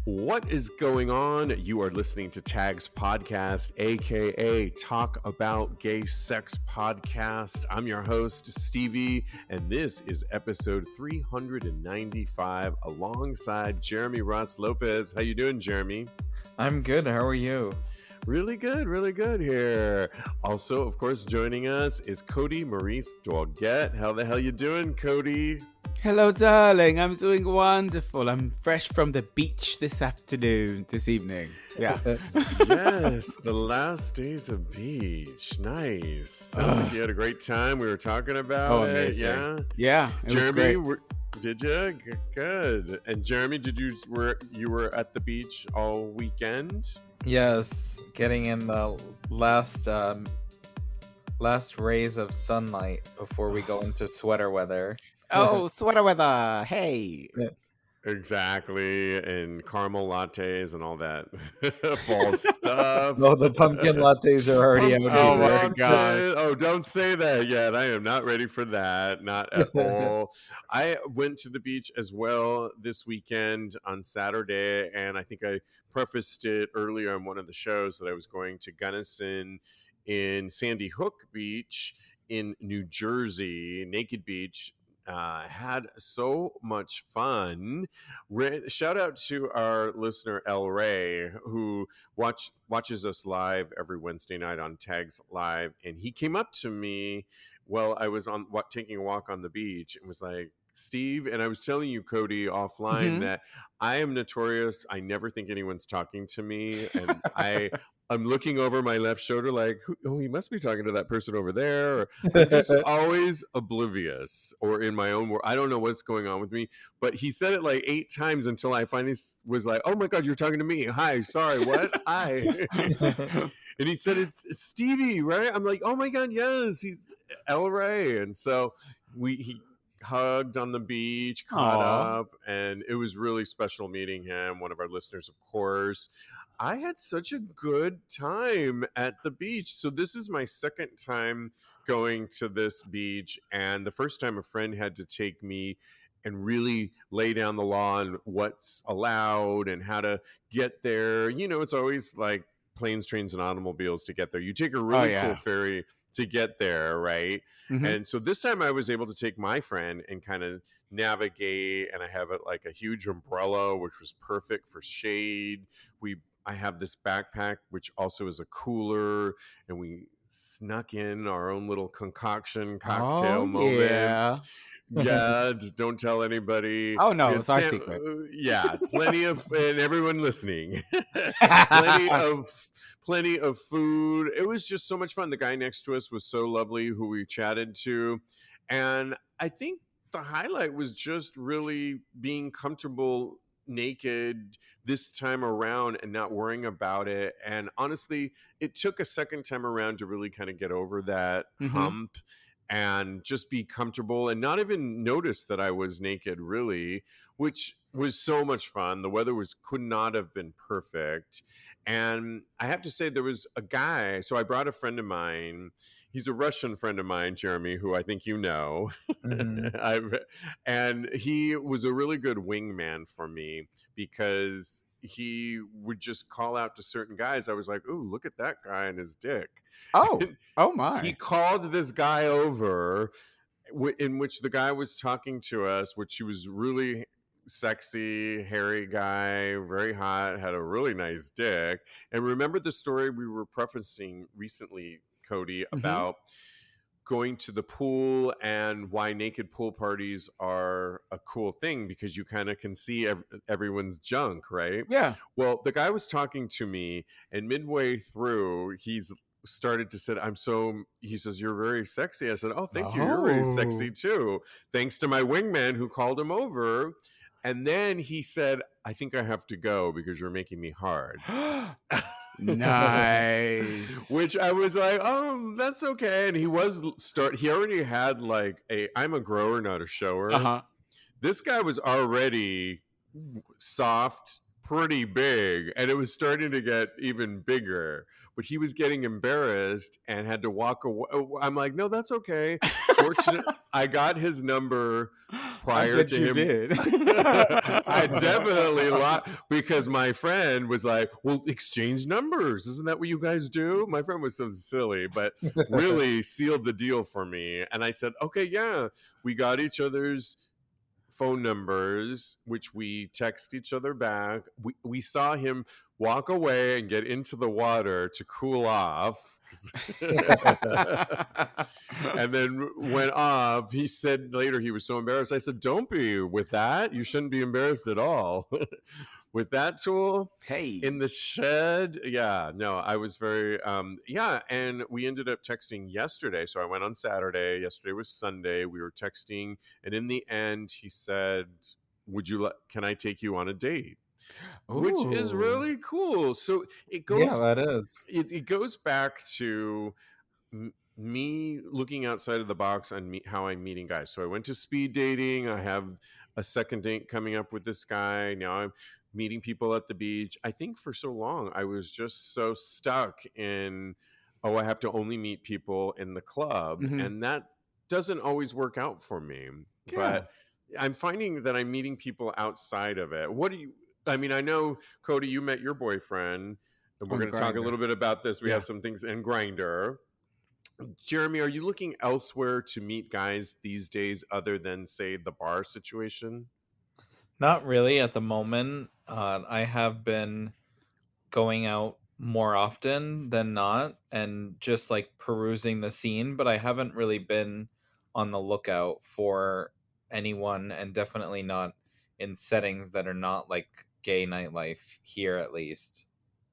What is going on? You are listening to TAGSPodcast, aka Talk About Gay Sex Podcast. I'm your host, Stevie, and this is episode 395 alongside Jeremy Ross Lopez. How you doing, Jeremy? I'm good. How are you? Really good here. Also, of course, joining us is Kodi, Maurice, Doggette. How the hell you doing, Kodi? Hello, darling. I'm doing wonderful. I'm fresh from the beach this evening. Yeah. Yes, the last days of beach. Nice. Sounds like you had a great time. We were talking about it. Amazing. Yeah. It Jeremy, was great. did you? Good. And Jeremy, you were at the beach all weekend? Yes, getting in the last rays of sunlight before we go into sweater weather. Oh, sweater weather. Hey. Exactly. And caramel lattes and all that fall stuff. No, the pumpkin lattes are already out. Oh my God. Oh, don't say that yet. I am not ready for that. Not at all. I went to the beach as well this weekend on Saturday, and I think I prefaced it earlier on one of the shows that I was going to Gunnison in Sandy Hook Beach in New Jersey, Naked Beach. Had so much fun. Shout out to our listener El Ray, who watches us live every Wednesday night on Tags Live, and he came up to me while I was taking a walk on the beach and was like, Steve, and I was telling you, Kodi, offline that I am notorious. I never think anyone's talking to me, and I'm looking over my left shoulder like, oh, he must be talking to that person over there. Or I'm just always oblivious or in my own world. I don't know what's going on with me. But he said it like 8 times until I finally was like, oh my God, you're talking to me. Hi, sorry, what? Hi. And he said, it's Stevie, right? I'm like, oh my God, yes, he's El Ray. And so he hugged on the beach, caught up, and it was really special meeting him, one of our listeners, of course. I had such a good time at the beach. So this is my second time going to this beach, and the first time a friend had to take me and really lay down the law on what's allowed and how to get there. You know, it's always like planes, trains, and automobiles to get there. You take a really cool ferry to get there, right? And so this time I was able to take my friend and kind of navigate, and I have like a huge umbrella, which was perfect for shade. I have this backpack, which also is a cooler, and we snuck in our own little concoction cocktail moment. Yeah, just don't tell anybody. Oh no, it's our secret. Yeah, plenty of, and everyone listening, plenty of food. It was just so much fun. The guy next to us was so lovely, who we chatted to, and I think the highlight was just really being comfortable naked this time around and not worrying about it. And honestly, it took a second time around to really kind of get over that hump and just be comfortable and not even notice that I was naked, really, which was so much fun. The weather could not have been perfect. And I have to say, there was a guy, so I brought a friend of mine. He's a Russian friend of mine, Jeremy, who I think you know. And he was a really good wingman for me because he would just call out to certain guys. I was like, ooh, look at that guy and his dick. Oh my. He called this guy over, in which the guy was talking to us, which he was really sexy, hairy guy, very hot, had a really nice dick. And remember the story we were prefacing recently, Kodi, about going to the pool and why naked pool parties are a cool thing, because you kind of can see everyone's junk, right? Yeah. Well, the guy was talking to me, and midway through, he's started to say, he says, you're very sexy. I said, oh, thank you. You're very sexy too. Thanks to my wingman who called him over. And then he said, I think I have to go because you're making me hard. Nice. Which I was like, oh, that's okay. And he already had like I'm a grower, not a shower. This guy was already soft, pretty big, and it was starting to get even bigger. But he was getting embarrassed and had to walk away. I'm like, no, that's okay. Fortunately, I got his number prior to him. Did. I definitely lied because my friend was like, well, exchange numbers. Isn't that what you guys do? My friend was so silly, but really sealed the deal for me. And I said, okay, yeah, we got each other's phone numbers, which we text each other back. We saw him walk away and get into the water to cool off. And then went off. He said later he was so embarrassed. I said, don't be with that. You shouldn't be embarrassed at all. With that tool in the shed. Yeah, no, I was very, and we ended up texting yesterday. So I went on Saturday. Yesterday was Sunday. We were texting. And in the end, he said, can I take you on a date? Ooh. Which is really cool. So it goes, that is. It goes back to me looking outside of the box on how I'm meeting guys. So I went to speed dating. I have a second date coming up with this guy. Now I'm meeting people at the beach. I think for so long I was just so stuck in, I have to only meet people in the club. And that doesn't always work out for me. Yeah. But I'm finding that I'm meeting people outside of it. I know, Kodi, you met your boyfriend. And we're going to talk a little bit about this. We have some things in Grindr. Jeremy, are you looking elsewhere to meet guys these days other than, say, the bar situation? Not really at the moment. I have been going out more often than not and just like perusing the scene, but I haven't really been on the lookout for anyone, and definitely not in settings that are not like gay nightlife here, at least.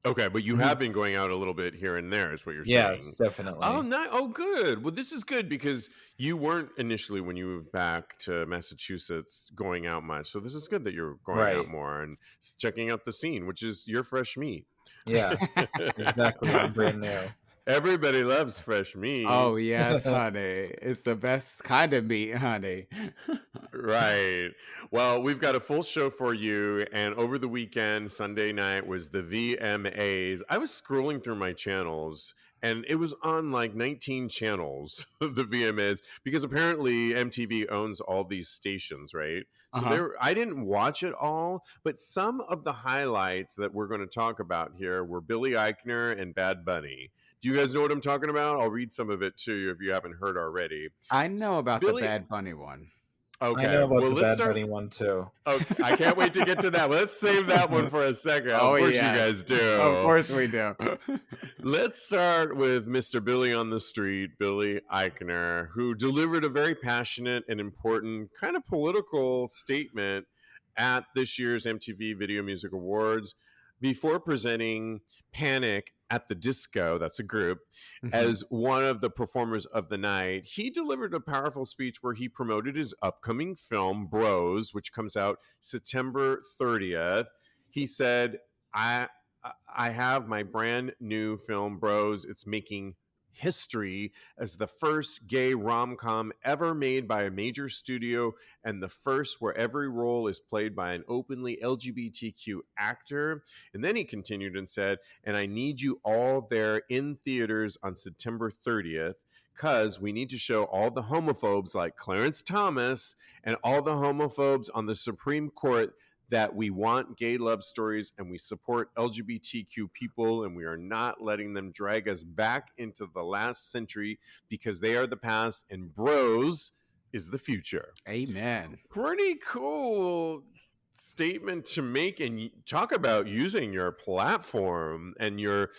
Okay, but you have been going out a little bit here and there, is what you're saying. Yes, definitely. Oh, good. Well, this is good because you weren't initially, when you moved back to Massachusetts, going out much. So this is good that you're going out more and checking out the scene, which is your fresh meat. Yeah, exactly. I'm brand new. Everybody loves fresh meat. Oh, yes, honey. It's the best kind of meat, honey. Right. Well, we've got a full show for you. And over the weekend, Sunday night, was the VMAs. I was scrolling through my channels and it was on like 19 channels, the VMAs, because apparently MTV owns all these stations, right? So I didn't watch it all, but some of the highlights that we're going to talk about here were Billy Eichner and Bad Bunny. Do you guys know what I'm talking about? I'll read some of it to you if you haven't heard already. I know about the Bad Bunny one. Okay. I know about the Bad Bunny one too. Okay, I can't wait to get to that. Let's save that one for a second. Of course you guys do. Of course we do. Let's start with Mr. Billy on the Street, Billy Eichner, who delivered a very passionate and important kind of political statement at this year's MTV Video Music Awards before presenting Panic at the Disco, that's a group, as one of the performers of the night. He delivered a powerful speech where he promoted his upcoming film, Bros, which comes out September 30th. He said, I have my brand new film, Bros. It's making history as the first gay rom-com ever made by a major studio and the first where every role is played by an openly LGBTQ actor. And then he continued and said, and I need you all there in theaters on September 30th because we need to show all the homophobes like Clarence Thomas and all the homophobes on the Supreme Court that we want gay love stories and we support LGBTQ people and we are not letting them drag us back into the last century because they are the past and Bros is the future. Amen. Pretty cool statement to make, and talk about using your platform and your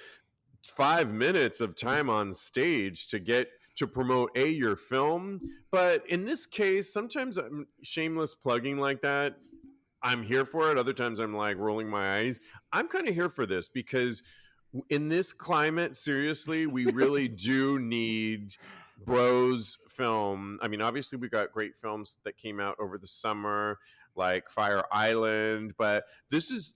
5 minutes of time on stage to promote your film. But in this case, sometimes I'm shameless plugging like that. I'm here for it. Other times I'm like rolling my eyes. I'm kind of here for this because in this climate, seriously, we really do need Bros film. I mean, obviously we got great films that came out over the summer like Fire Island, but this is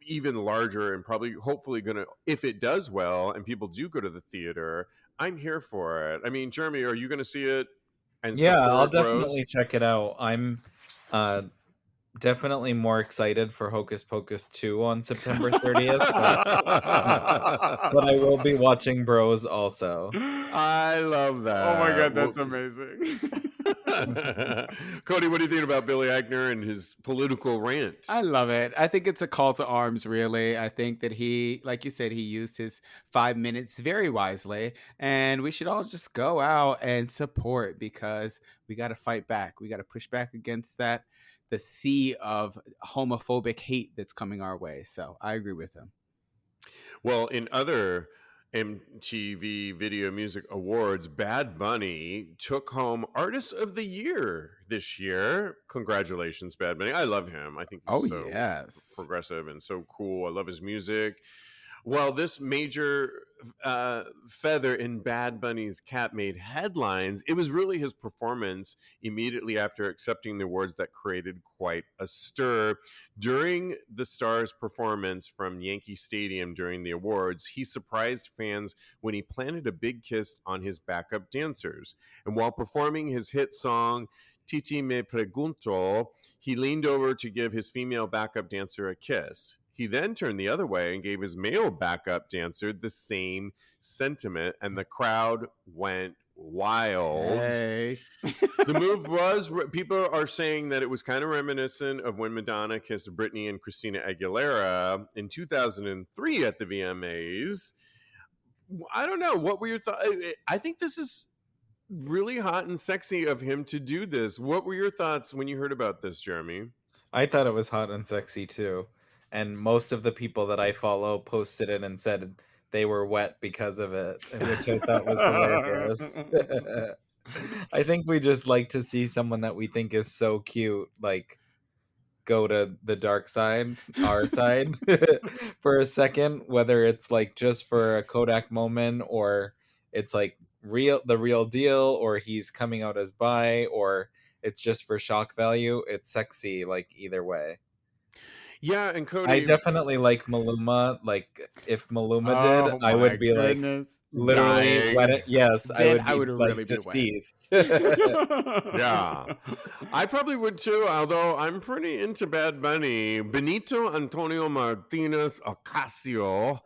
even larger and probably hopefully gonna, if it does well and people do go to the theater, I'm here for it. I mean, Jeremy, are you gonna see it? And yeah, I'll Bros? definitely check it out. I'm definitely more excited for Hocus Pocus 2 on September 30th, but I will be watching Bros also. I love that. Oh my God, that's amazing. Kodi, what do you think about Billy Eichner and his political rant? I love it. I think it's a call to arms, really. I think that he, like you said, he used his 5 minutes very wisely. And we should all just go out and support because we got to fight back. We got to push back against that, the sea of homophobic hate that's coming our way. So I agree with him. Well, in other MTV Video Music Awards, Bad Bunny took home Artist of the Year this year. Congratulations, Bad Bunny. I love him. I think he's so progressive and so cool. I love his music. Well, this major feather in Bad Bunny's cap made headlines. It was really his performance immediately after accepting the awards that created quite a stir. During the star's performance from Yankee Stadium during the awards, he surprised fans when he planted a big kiss on his backup dancers. And while performing his hit song, Titi Me Pregunto, he leaned over to give his female backup dancer a kiss. He then turned the other way and gave his male backup dancer the same sentiment, and the crowd went wild. Hey. The move was, people are saying that it was kind of reminiscent of when Madonna kissed Britney and Christina Aguilera in 2003 at the VMAs. I don't know. What were your thoughts? I think this is really hot and sexy of him to do this. What were your thoughts when you heard about this, Jeremy? I thought it was hot and sexy too. And most of the people that I follow posted it and said they were wet because of it, which I thought was hilarious. I think we just like to see someone that we think is so cute, like, go to the dark side, our side, for a second, whether it's like just for a Kodak moment or it's like the real deal, or he's coming out as bi, or it's just for shock value. It's sexy, like, either way. Yeah, and Kodi, I definitely like Maluma. Like, if Maluma did, I would be like literally wet it. Yes, then I would be really like be deceased. Yeah, I probably would too. Although I'm pretty into Bad Bunny. Benito Antonio Martinez Ocasio,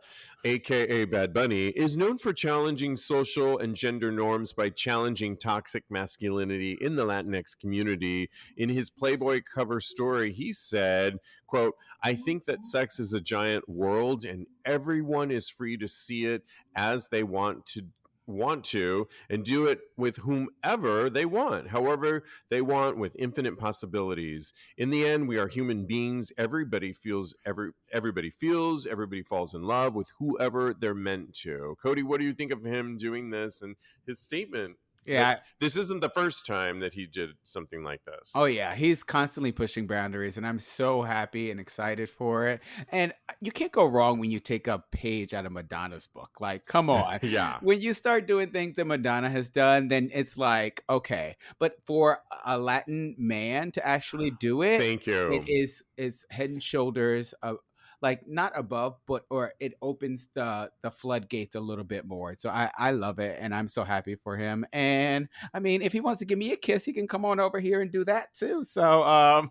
aka Bad Bunny, is known for challenging social and gender norms by challenging toxic masculinity in the Latinx community. In his Playboy cover story, he said, quote, "I think that sex is a giant world and everyone is free to see it as they want to and do it with whomever they want, however they want, with infinite possibilities. In the end, we are human beings. Everybody feels, everybody falls in love with whoever they're meant to." Kodi, what do you think of him doing this and his statement? Yeah, this isn't the first time that he did something like this. Oh yeah, he's constantly pushing boundaries, and I'm so happy and excited for it. And you can't go wrong when you take a page out of Madonna's book. Like, come on. Yeah. When you start doing things that Madonna has done, then it's like, okay. But for a Latin man to actually do it, thank you. It's head and shoulders like not above, but or it opens the floodgates a little bit more. So I love it, and I'm so happy for him. And I mean, if he wants to give me a kiss, he can come on over here and do that too. So I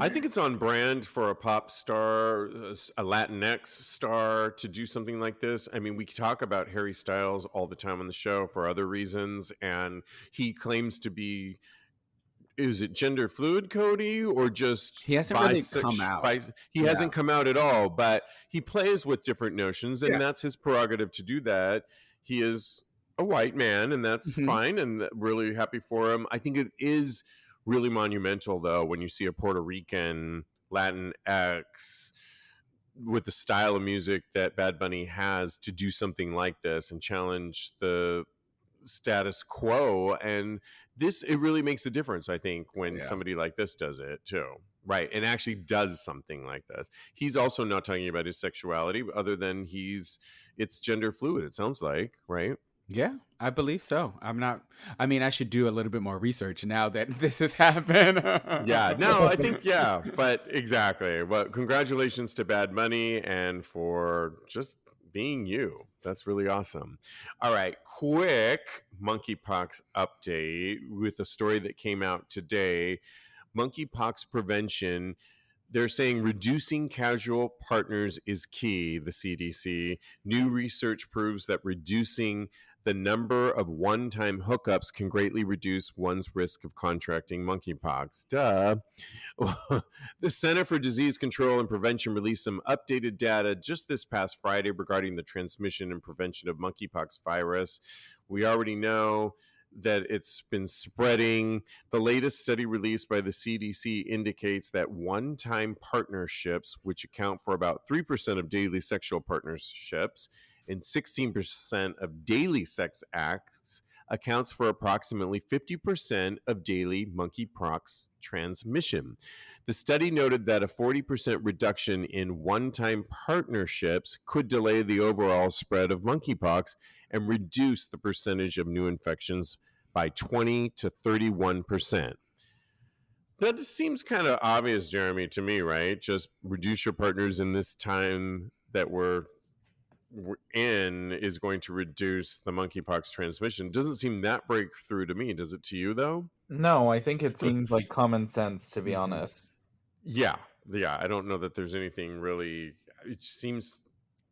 think it's on brand for a pop star, a Latinx star, to do something like this. I mean, we talk about Harry Styles all the time on the show for other reasons, and he claims to be, is it gender fluid, Kodi, or just he hasn't really come out? He hasn't come out at all, but he plays with different notions, and Yeah. that's his prerogative to do that. He is a white man, and that's fine, and really happy for him. I think it is really monumental, though, when you see a Puerto Rican Latinx with the style of music that Bad Bunny has to do something like this and challenge the status quo. And this, it really makes a difference, I think, when somebody like this does it too, right, and actually does something like this. He's also not talking about his sexuality other than it's gender fluid, it sounds like, right? Yeah, I believe so. I mean, I should do a little bit more research now that this has happened. Yeah, no, I think, yeah, but exactly. Well, congratulations to Bad Bunny and for just being you. That's really awesome. All right, quick monkeypox update with a story that came out today. monkeypox prevention. They're saying reducing casual partners is key, the CDC. New research proves that reducing the number of one-time hookups can greatly reduce one's risk of contracting monkeypox. Duh. The Center for Disease Control and Prevention released some updated data just this past Friday regarding the transmission and prevention of monkeypox virus. We already know that it's been spreading. The latest study released by the CDC indicates that one-time partnerships, which account for about 3% of daily sexual partnerships and 16% of daily sex acts, accounts for approximately 50% of daily monkeypox transmission. The study noted that a 40% reduction in one-time partnerships could delay the overall spread of monkeypox and reduce the percentage of new infections by 20 to 31%. That seems kind of obvious, Jeremy, to me, right? Just reduce your partners in this time that we're in is going to reduce the monkeypox transmission. Doesn't seem that breakthrough to me. Does it to you, though? No, I think it seems like common sense, to be Mhm. honest. Yeah. I don't know that there's anything really. It seems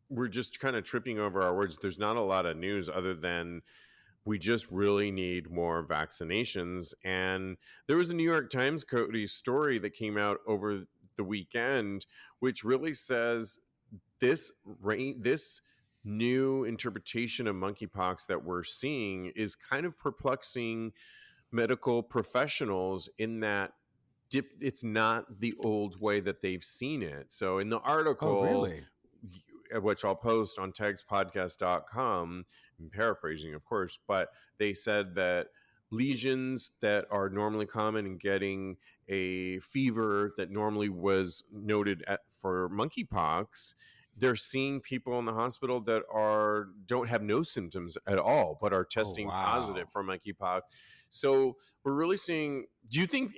we're just kind of tripping over our words. There's not a lot of news other than we just really need more vaccinations. And there was a New York Times Kodi story that came out over the weekend, which really says this new interpretation of monkeypox that we're seeing is kind of perplexing medical professionals in that it's not the old way that they've seen it. So in the Oh, article, really? which I'll post on TAGSPodcast.com, I'm paraphrasing, of course, but they said that lesions that are normally common in getting a fever that normally was noted for monkeypox, they're seeing people in the hospital that don't have no symptoms at all, but are Oh, testing positive wow. for monkeypox. So we're really seeing. Do you think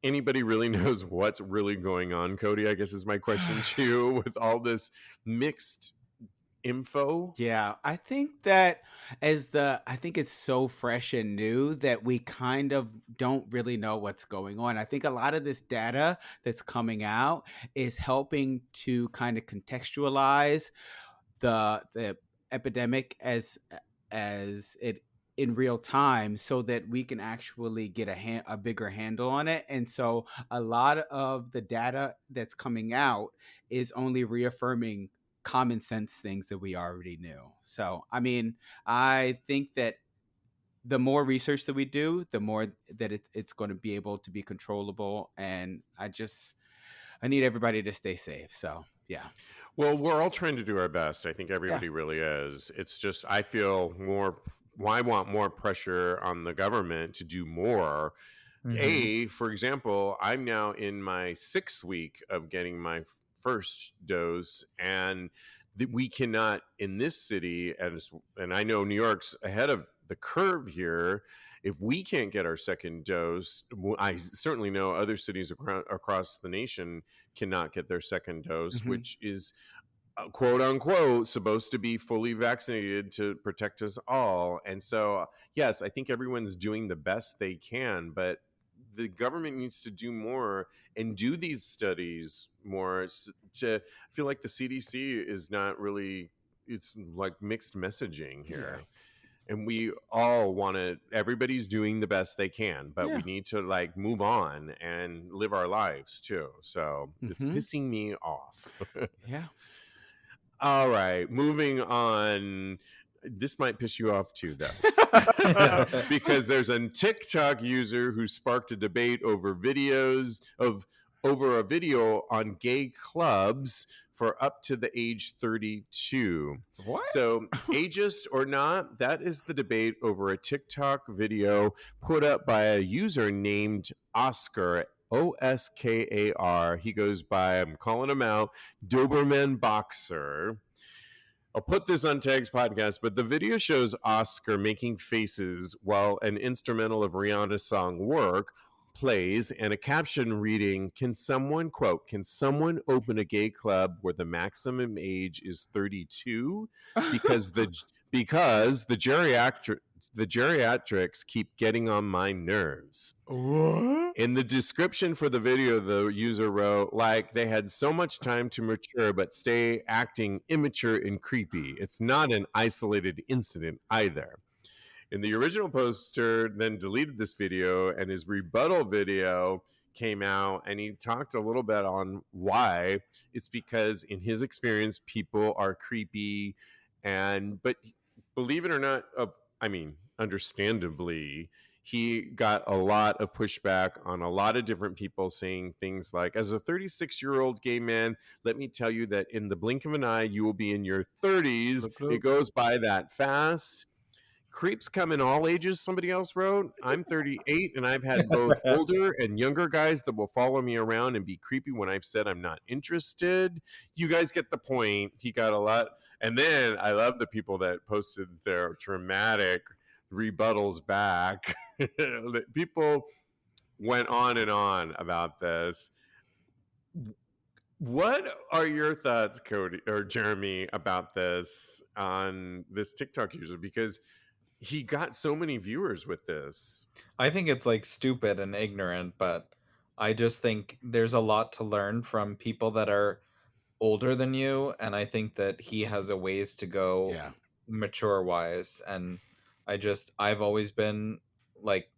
anybody really knows what's really going on, Kodi? I guess is my question to you with all this mixed info. Yeah, I think that I think it's so fresh and new that we kind of don't really know what's going on. I think a lot of this data that's coming out is helping to kind of contextualize the epidemic as it in real time so that we can actually get a bigger handle on it. And so a lot of the data that's coming out is only reaffirming common sense things that we already knew. So, I mean, I think that the more research that we do, the more that it's going to be able to be controllable. And I need everybody to stay safe. So, yeah. Well, we're all trying to do our best. I think Yeah. everybody really is. It's just I feel more. I want more pressure on the government to do more. For example, I'm now in my 6th week of getting my first dose, and we cannot in this city, and I know New York's ahead of the curve here. If we can't get our second dose, I certainly know other cities across the nation cannot get their second dose, Mhm. which is quote unquote supposed to be fully vaccinated to protect us all. And so, yes, I think everyone's doing the best they can, but the government needs to do more and do these studies more. I feel like the CDC is not really, it's like mixed messaging Yeah. here. And we all want to, everybody's doing the best they can, but we Yeah. need to like move on and live our lives too. So it's Mhm. pissing me off. Yeah. All right, moving on. This might piss you off too, though, because there's a TikTok user who sparked a debate over over a video on gay clubs for up to the age 32. What? So, ageist or not, that is the debate over a TikTok video put up by a user named Oscar. Oskar. He goes by, I'm calling him out, Doberman Boxer. I'll put this on Tag's podcast, but the video shows Oscar making faces while an instrumental of Rihanna's song Work plays and a caption reading, can someone open a gay club where the maximum age is 32? Because the geriatrics keep getting on my nerves. What? In the description for the video, the user wrote, like, they had so much time to mature, but stay acting immature and creepy. It's not an isolated incident either. And the original poster then deleted this video, and his rebuttal video came out, and he talked a little bit on why. It's because, in his experience, people are creepy, but believe it or not, I mean, understandably, he got a lot of pushback on a lot of different people saying things like, as a 36-year-old gay man, let me tell you that in the blink of an eye, you will be in your 30s. Look, It look. goes by that fast. Creeps come in all ages, somebody else wrote. I'm 38, and I've had both older and younger guys that will follow me around and be creepy when I've said I'm not interested. You guys get the point. He got a lot. And then I love the people that posted their dramatic rebuttals back. People went on and on about this. What are your thoughts, Kodi or Jeremy, about this on this TikTok user? Because he got so many viewers with this. I think it's like stupid and ignorant, but I just think there's a lot to learn from people that are older than you, and I think that he has a ways to go Yeah. mature wise. And I've always been like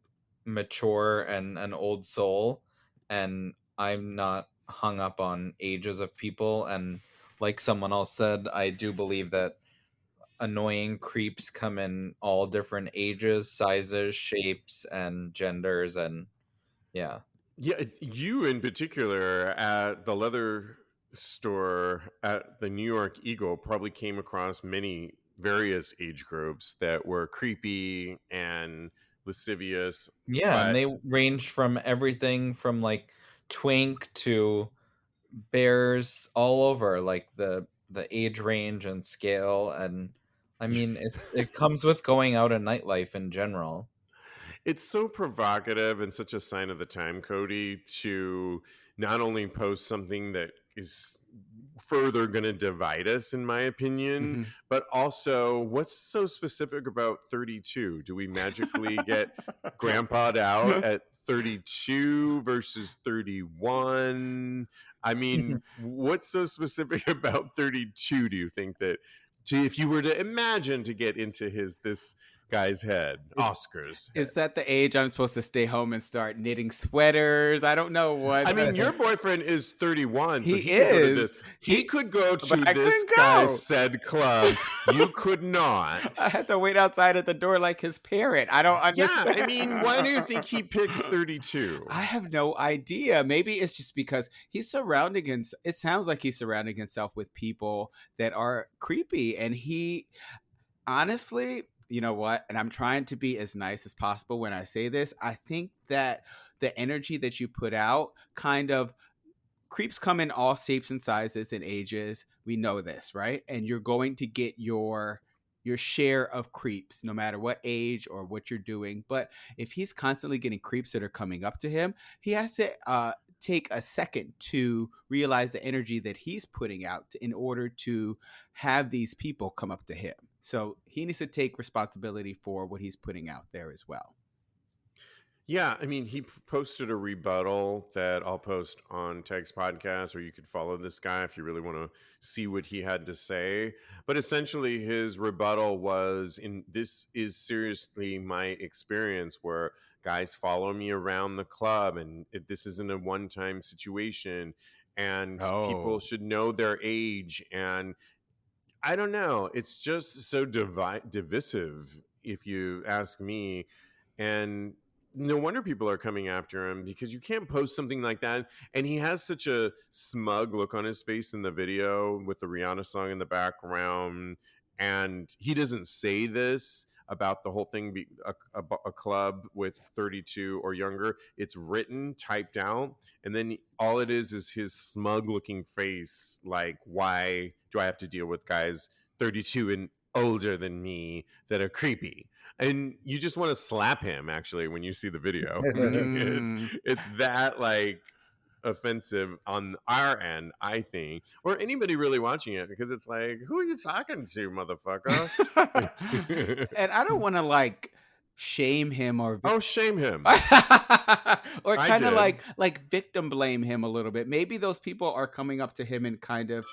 mature and an old soul, and I'm not hung up on ages of people. And like someone else said, I do believe that annoying creeps come in all different ages, sizes, shapes, and genders. And yeah. Yeah, you in particular at the leather store at the New York Eagle probably came across many various age groups that were creepy and lascivious. Yeah, and But they ranged from everything from like twink to bears, all over, like the age range and scale. And I mean, it comes with going out in nightlife in general. it's so provocative and such a sign of the time, Kodi, to not only post something that is further going to divide us, in my opinion, Mhm. but also what's so specific about 32? Do we magically get grandpa'd out at 32 versus 31? I mean, what's so specific about 32, do you think, that if you were to imagine to get into this guy's head, Oscar's head? Is that the age I'm supposed to stay home and start knitting sweaters? I don't know what. I mean, your boyfriend is 31, so He he could go to this. is. He could go to But I this couldn't guy's go. said club. You could not. I had to wait outside at the door like his parent. I don't Yeah, understand. I mean, why do you think he picked 32? I have no idea. Maybe it's just because he's surrounding himself. It sounds like he's surrounding himself with people that are creepy. And he, honestly, you know what? And I'm trying to be as nice as possible when I say this. I think that the energy that you put out kind of, creeps come in all shapes and sizes and ages. We know this, right? And you're going to get your share of creeps no matter what age or what you're doing. But if he's constantly getting creeps that are coming up to him, he has to take a second to realize the energy that he's putting out in order to have these people come up to him. So he needs to take responsibility for what he's putting out there as well. Yeah, I mean, he posted a rebuttal that I'll post on TAGSPodcast, or you could follow this guy if you really want to see what he had to say. But essentially, his rebuttal was, this is seriously my experience where guys follow me around the club, and this isn't a one-time situation, and people Oh. should know their age. And I don't know, it's just so divisive, if you ask me. And no wonder people are coming after him, because you can't post something like that. And he has such a smug look on his face in the video with the Rihanna song in the background. And he doesn't say this about the whole thing be a club with 32 or younger. It's written, typed out, and then all it is his smug looking face, like, why do I have to deal with guys 32 and older than me that are creepy? And you just want to slap him, actually, when you see the video. Mm. It's that, like, offensive on our end, I think, or anybody really watching it, because it's like, who are you talking to, motherfucker? And I don't want to like shame him or Oh, shame him. or I kind of did. like victim blame him a little bit. Maybe those people are coming up to him and kind of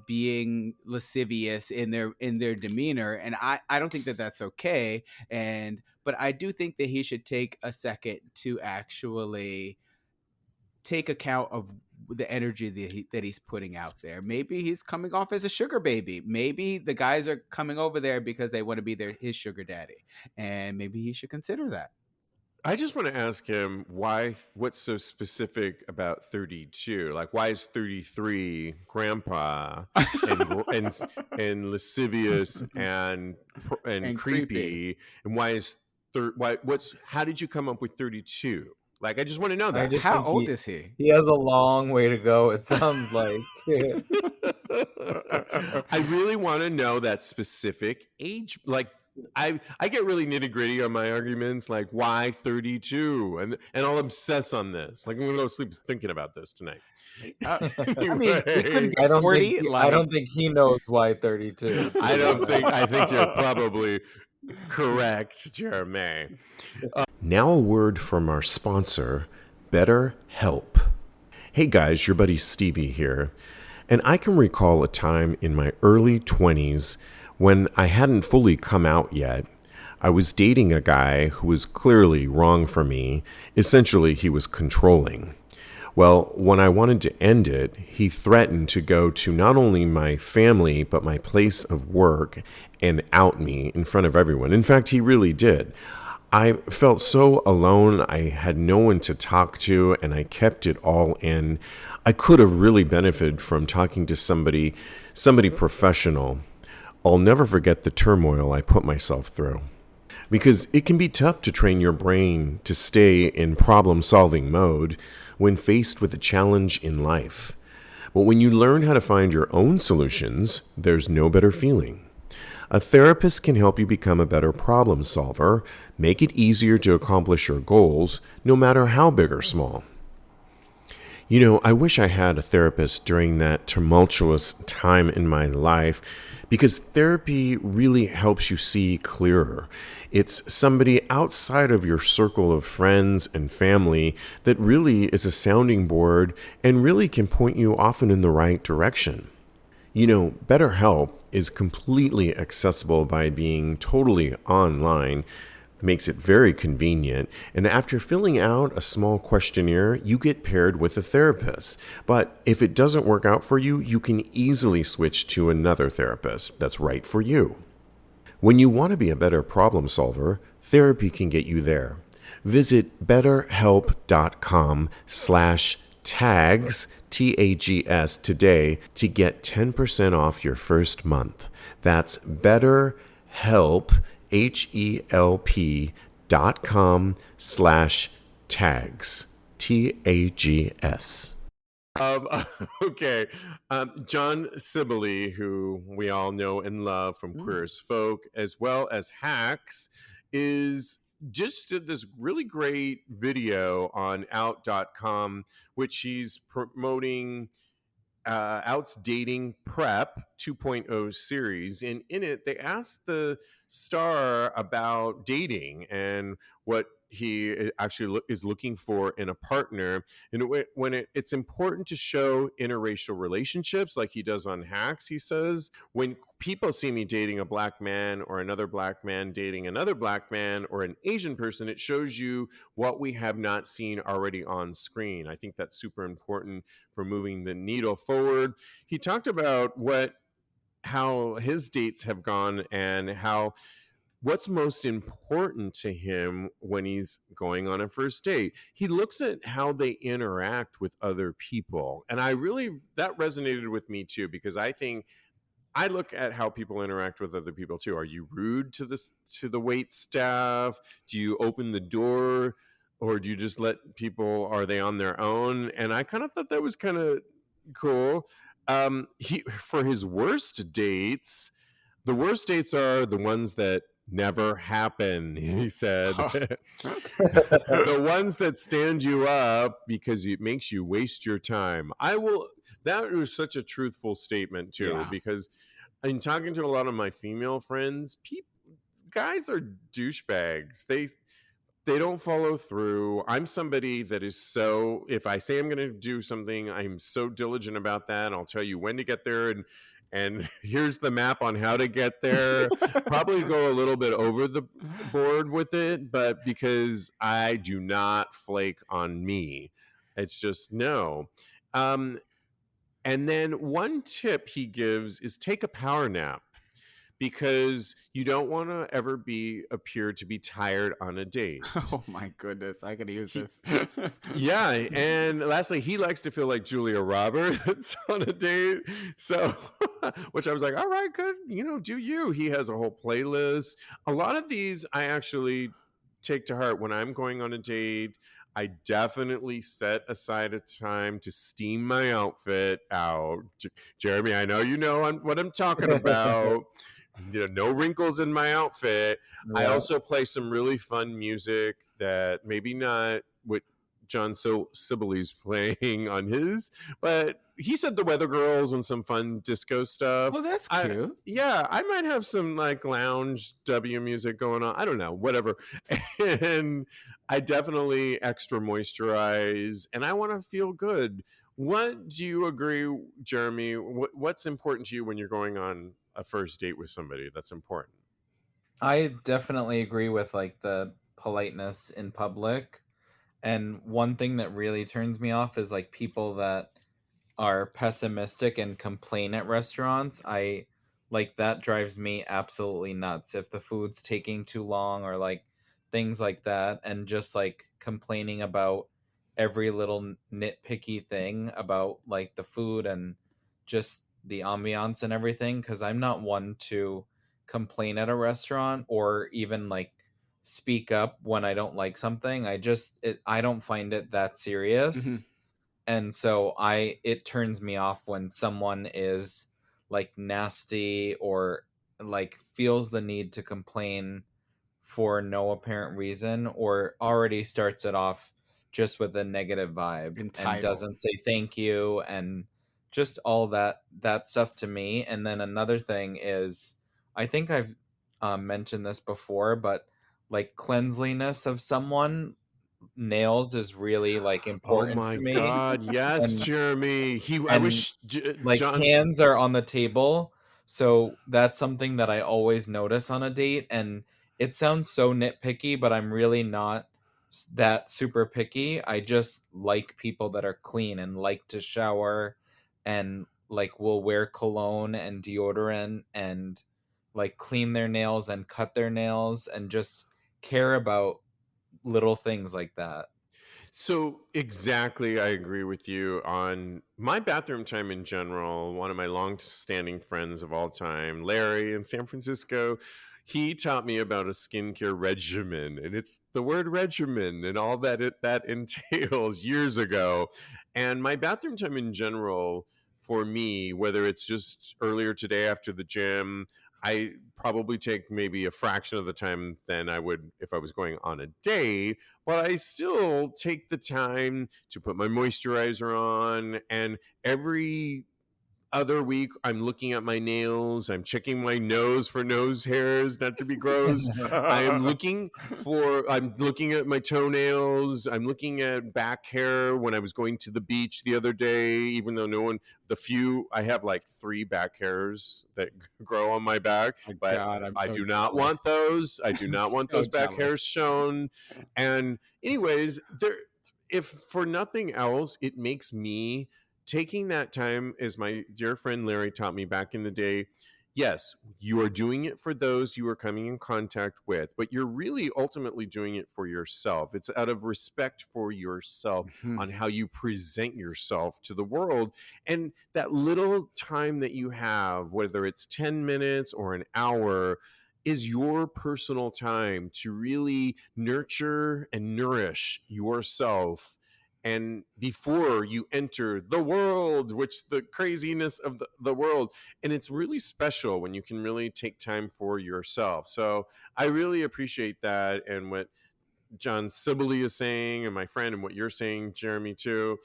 being lascivious in their demeanor, and I don't think that that's okay. And but I do think that he should take a second to actually take account of the energy that he's putting out there. Maybe he's coming off as a sugar baby. Maybe the guys are coming over there because they want to be his sugar daddy, and maybe he should consider that. I just want to ask him what's so specific about 32? Like, why is 33 grandpa and lascivious and And creepy. creepy? And why is how did you come up with 32? Like, I just want to know I that. just How think old is he? he has a long way to go. It sounds like. I really want to know that specific age. Like, I get really nitty gritty on my arguments, like why 32, and I'll obsess on this. Like, I'm gonna go to sleep thinking about this tonight. I mean, we couldn't I get don't 40. think Like, I don't think he knows why 32. I think you're probably correct, Jeremy. Now a word from our sponsor, BetterHelp. Hey guys, your buddy Stevie here. And I can recall a time in my early 20s when I hadn't fully come out yet. I was dating a guy who was clearly wrong for me. Essentially, he was controlling. Well, when I wanted to end it, he threatened to go to not only my family, but my place of work and out me in front of everyone. In fact, he really did. I felt so alone. I had no one to talk to, and I kept it all in. I could have really benefited from talking to somebody professional. I'll never forget the turmoil I put myself through. Because it can be tough to train your brain to stay in problem-solving mode when faced with a challenge in life. But when you learn how to find your own solutions, there's no better feeling. A therapist can help you become a better problem solver, make it easier to accomplish your goals, no matter how big or small. You know, I wish I had a therapist during that tumultuous time in my life, because therapy really helps you see clearer. It's somebody outside of your circle of friends and family that really is a sounding board and really can point you often in the right direction. You know, BetterHelp is completely accessible by being totally online, makes it very convenient, and after filling out a small questionnaire, you get paired with a therapist. But if it doesn't work out for you, you can easily switch to another therapist that's right for you. When you want to be a better problem solver, therapy can get you there. Visit betterhelp.com/tags, TAGS, today to get 10% off your first month. That's BetterHelp, HELP.com/tags, TAGS. Okay. John Sibilly, who we all know and love from Queer as Folk, as well as Hacks, just did this really great video on out.com, which he's promoting Out's Dating Prep 2.0 series. And in it, they asked the star about dating and what he actually is looking for in a partner. And it's important to show interracial relationships, like he does on Hacks. He says, when people see me dating a black man or another black man dating another black man or an Asian person, it shows you what we have not seen already on screen. I think that's super important for moving the needle forward. He talked about how his dates have gone and what's most important to him when he's going on a first date. He looks at how they interact with other people. And that resonated with me too, because I think I look at how people interact with other people too. Are you rude to the wait staff? Do you open the door, or do you just let people? Are they on their own? And I kind of thought that was kind of cool. For his worst dates, the worst dates are the ones that never happen, he said. The ones that stand you up because it makes you waste your time. That was such a truthful statement too, because in talking to a lot of my female friends, guys are douchebags. They don't follow through. I'm somebody that is so, if I say I'm going to do something, I'm so diligent about that. I'll tell you when to get there, and here's the map on how to get there. Probably go a little bit over the board with it, but because I do not flake on me, it's just no. And then one tip he gives is take a power nap, because you don't want to ever appear to be tired on a date. Oh my goodness, I could use this. Yeah, and lastly, he likes to feel like Julia Roberts on a date. So, which I was like, all right, good, do you. He has a whole playlist. A lot of these I actually take to heart when I'm going on a date. I definitely set aside a time to steam my outfit out. Jeremy, I know you know what I'm talking about. No wrinkles in my outfit. I also play some really fun music that maybe not what John Sibilly's playing on his, but he said the Weather Girls and some fun disco stuff. Well, that's cute. I might have some like lounge W music going on. I don't know, whatever. And I definitely extra moisturize, and I want to feel good. What do you agree, Jeremy? What's important to you when you're going on a first date with somebody? That's important. I definitely agree with like the politeness in public. And one thing that really turns me off is like people that are pessimistic and complain at restaurants. I like that drives me absolutely nuts. If the food's taking too long or like things like that, and just like complaining about every little nitpicky thing about like the food and just the ambiance and everything, because I'm not one to complain at a restaurant or even like speak up when I don't like something. I don't find it that serious. And so it turns me off when someone is like nasty or like feels the need to complain for no apparent reason, or already starts it off just with a negative vibe and Entitled. doesn't say thank you and just all that stuff to me. And then another thing is, I think I've mentioned this before, but like cleanliness of someone nails is really like Oh important my for me. God. Yes, and Jeremy. I and wish like John. hands are on the table, so that's something that I always notice on a date. And it sounds so nitpicky, but I'm really not that super picky. I just like people that are clean and like to shower and like will wear cologne and deodorant and like clean their nails and cut their nails and just care about little things like that. So exactly, I agree with you on my bathroom time in general. One of my long-standing friends of all time, Larry in San Francisco, he taught me about a skincare regimen, and it's the word regimen and all that entails years ago. And my bathroom time in general, for me, whether it's just earlier today after the gym, I probably take maybe a fraction of the time than I would if I was going on a date, but I still take the time to put my moisturizer on. And every other week, I'm looking at my nails. I'm checking my nose for nose hairs, not to be gross. I'm looking at my toenails. I'm looking at back hair when I was going to the beach the other day, even though I have like 3 back hairs that grow on my back, My but God, I'm I so do not jealous. want those. I do I'm not want so those back jealous. hairs shown. And anyways, if for nothing else, it makes me taking that time, as my dear friend Larry taught me back in the day. Yes, you are doing it for those you are coming in contact with, but you're really ultimately doing it for yourself. It's out of respect for yourself on how you present yourself to the world. And that little time that you have, whether it's 10 minutes or an hour, is your personal time to really nurture and nourish yourself, and before you enter the world, which the craziness of the world. And it's really special when you can really take time for yourself. So I really appreciate that, and what John Sibilly is saying, and my friend, and what you're saying, Jeremy, too.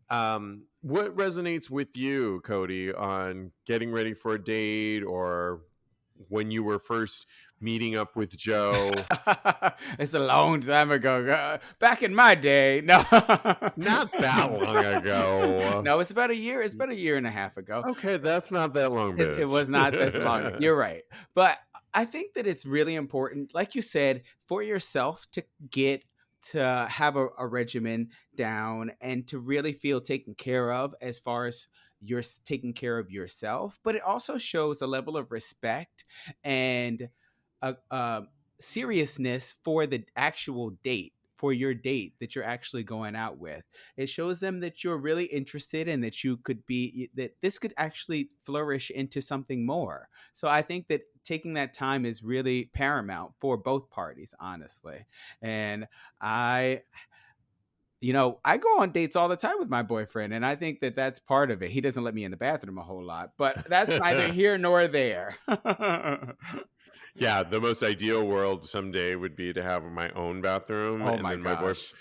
What resonates with you, Kodi, on getting ready for a date, or when you were first meeting up with Joe? It's a long time ago. Back in my day, no, Not that long ago. no, it's about a year. It's about a year and a half ago. Okay, that's not that long, It bitch. was not this long. You're right. But I think that it's really important, like you said, for yourself to get to have a regimen down and to really feel taken care of as far as you're taking care of yourself. But it also shows a level of respect and a seriousness for the actual date, for your date that you're actually going out with. It shows them that you're really interested and that you could be, that this could actually flourish into something more. So I think that taking that time is really paramount for both parties, honestly. And I, I go on dates all the time with my boyfriend, and I think that that's part of it. He doesn't let me in the bathroom a whole lot, but that's neither here nor there. Yeah, the most ideal world someday would be to have my own bathroom, Oh and my then my boy, gosh.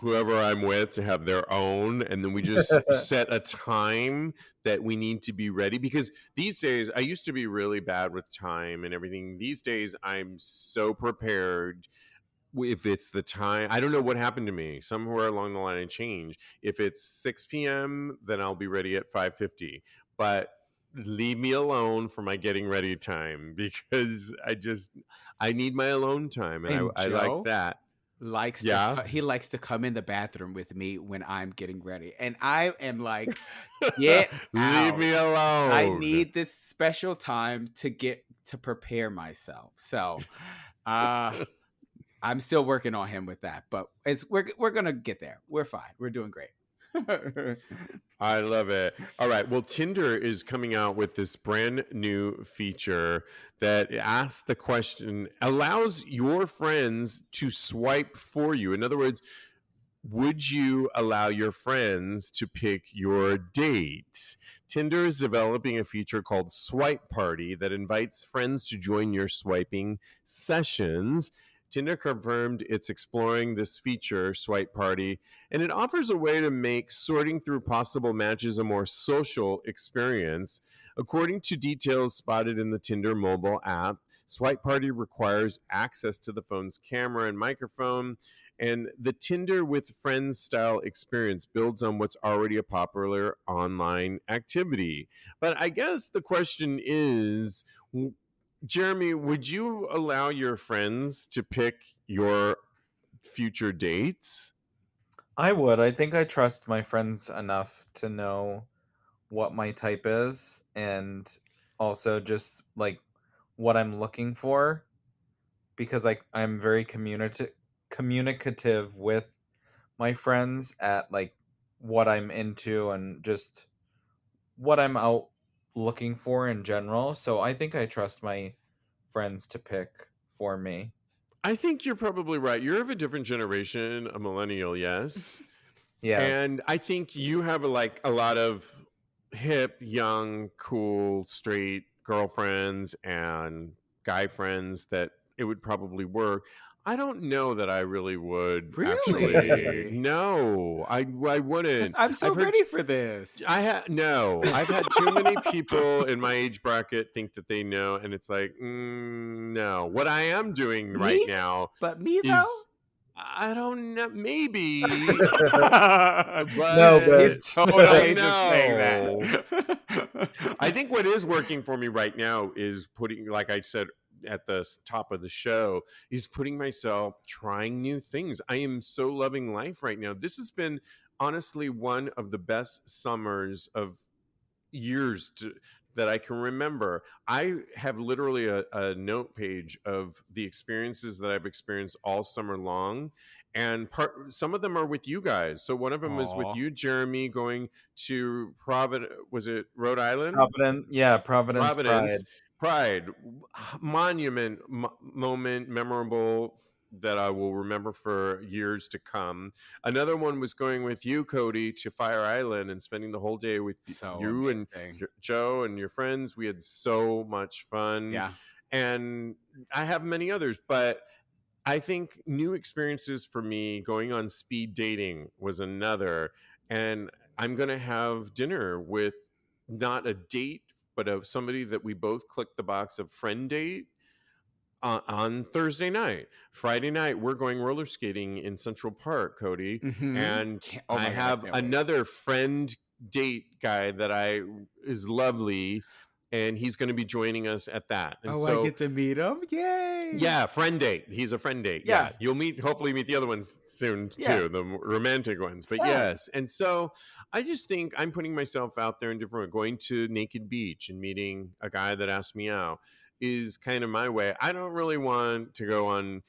whoever I'm with, to have their own, and then we just set a time that we need to be ready. Because these days, I used to be really bad with time and everything. These days, I'm so prepared. If it's the time, I don't know what happened to me. Somewhere along the line, I changed. If it's 6 p.m., then I'll be ready at 5:50. But leave me alone for my getting ready time, because I need my alone time, and And I like Joe that. likes to Yeah. he likes to come in the bathroom with me when I'm getting ready. And I am like, get Leave out. me I alone. need this special time to get to prepare myself. So I'm still working on him with that, but we're gonna get there. We're fine. We're doing great. I love it. All right. Well, Tinder is coming out with this brand new feature that asks the question, allows your friends to swipe for you. In other words, would you allow your friends to pick your date? Tinder is developing a feature called Swipe Party that invites friends to join your swiping sessions. Tinder confirmed it's exploring this feature, Swipe Party, and it offers a way to make sorting through possible matches a more social experience. According to details spotted in the Tinder mobile app, Swipe Party requires access to the phone's camera and microphone, and the Tinder with Friends style experience builds on what's already a popular online activity. But I guess the question is, Jeremy, would you allow your friends to pick your future dates? I would. I think I trust my friends enough to know what my type is and also just like what I'm looking for because I'm very communicative with my friends at like what I'm into and just what I'm out looking for in general. So I think I trust my friends to pick for me. I think you're probably right. You're of a different generation, a millennial, yes. Yes. And I think you have like a lot of hip, young, cool, straight girlfriends and guy friends that it would probably work. I don't know that I really would actually. Really? No, I wouldn't. I'm so I've heard ready for this. I've had too many people in my age bracket think that they know, and it's like, no. What I am doing right Me? now But me though? is, I don't know, maybe, No, but He's I totally just saying know. that. I think what is working for me right now is putting, like I said at the top of the show, is putting myself trying new things. I am so loving life right now. This has been honestly one of the best summers of years that I can remember. I have literally a note page of the experiences that I've experienced all summer long. And some of them are with you guys. So one of them is with Aw. you, Jeremy, going to Providence. Was it Rhode Island? Providence, yeah, Providence Providence Pride. Pride, monument moment, memorable, that I will remember for years to come. Another one was going with you, Kodi, to Fire Island and spending the whole day with So you and amazing. Joe and your friends. We had so much fun, Yeah. and I have many others, but I think new experiences for me, going on speed dating was another. And I'm going to have dinner with not a date, but somebody that we both clicked the box of friend date on Thursday night. Friday night, we're going roller skating in Central Park, Kodi. And Oh I my God, I have can't wait. another friend date guy that is lovely, and he's going to be joining us at that. And I get to meet him. Yay! Yeah, friend date. He's a friend date. Yeah. You'll hopefully meet the other ones soon Yeah. too, the romantic ones. But Fun. yes. And so I just think I'm putting myself out there in different, going to Naked Beach and meeting a guy that asked me out is kind of my way. I don't really want to go on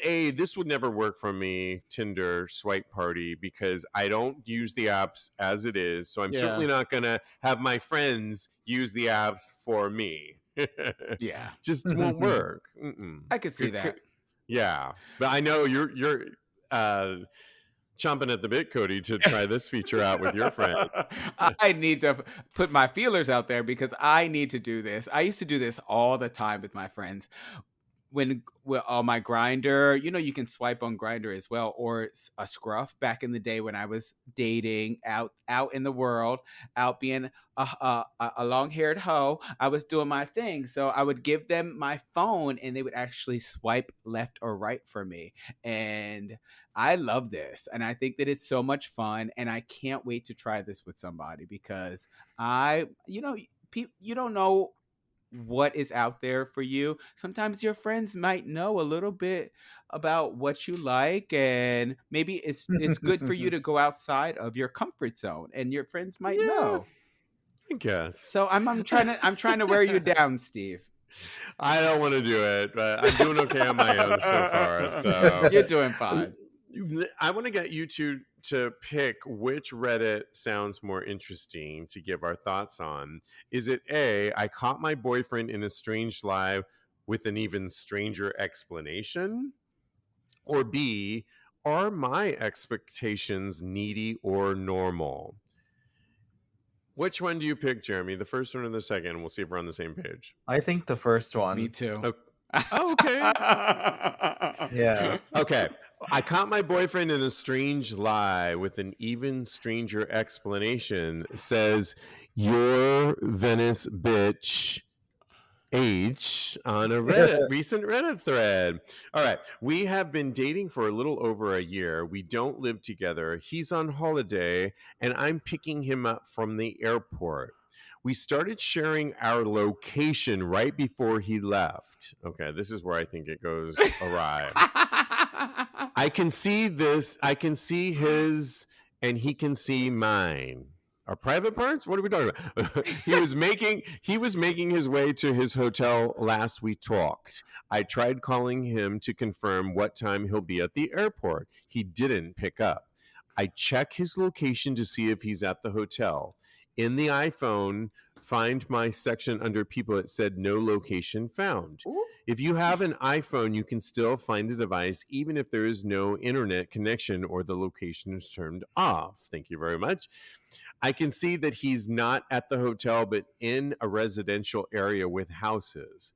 this would never work for me, Tinder swipe party, because I don't use the apps as it is. So I'm certainly not going to have my friends use the apps for me. Yeah. Just won't work. I could see that. Yeah. But I know you're chomping at the bit, Kodi, to try this feature out with your friend. I need to put my feelers out there because I need to do this. I used to do this all the time with my friends. When on my Grindr, you can swipe on Grindr as well, or a Scruff back in the day when I was dating out in the world, out being a long-haired hoe. I was doing my thing, so I would give them my phone, and they would actually swipe left or right for me. And I love this, and I think that it's so much fun, and I can't wait to try this with somebody because you don't know what is out there for you. Sometimes your friends might know a little bit about what you like, and maybe it's good for you to go outside of your comfort zone, and your friends might know. I guess. So I'm trying to wear you down, Steve. I don't want to do it, but I'm doing okay on my own so far. So you're doing fine. I want to get you two to pick which Reddit sounds more interesting to give our thoughts on. Is it A, I caught my boyfriend in a strange lie with an even stranger explanation? Or B, are my expectations needy or normal? Which one do you pick, Jeremy? The first one or the second? We'll see if we're on the same page. I think the first one. Me too. Oh, okay. Yeah. Okay. I caught my boyfriend in a strange lie with an even stranger explanation. Says, your Venice bitch H on a recent Reddit thread. All right. We have been dating for a little over a year. We don't live together. He's on holiday, and I'm picking him up from the airport. We started sharing our location right before he left. Okay, this is where I think it goes awry. I can see this. I can see his, and he can see mine. Our private parts? What are we talking about? He was making his way to his hotel last we talked. I tried calling him to confirm what time he'll be at the airport. He didn't pick up. I check his location to see if he's at the hotel. In the iPhone, find my section under people, it said no location found. Ooh. If you have an iPhone, you can still find a device even if there is no internet connection or the location is turned off. Thank you very much. I can see that he's not at the hotel, but in a residential area with houses.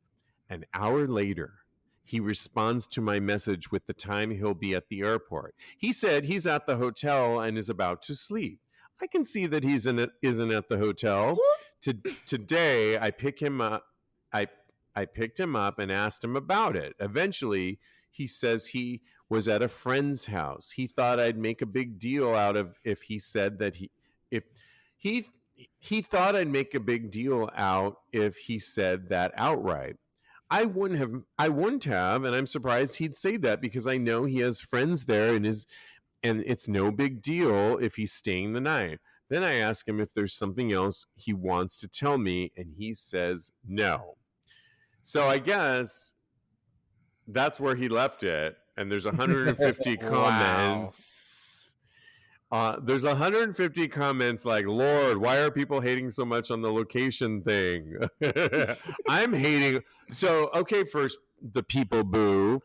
An hour later, he responds to my message with the time he'll be at the airport. He said he's at the hotel and is about to sleep. I can see that he isn't at the hotel. Today, I pick him up. I picked him up and asked him about it. Eventually, he says he was at a friend's house. He thought I'd make a big deal out of if he said that he thought I'd make a big deal out if he said that outright. I wouldn't have, and I'm surprised he'd say that because I know he has friends there and it's no big deal if he's staying the night. Then I ask him if there's something else he wants to tell me, and he says no. So I guess that's where he left it, and there's 150 comments. There's 150 comments like, Lord, why are people hating so much on the location thing? I'm hating. So, okay, first, the peeper boo.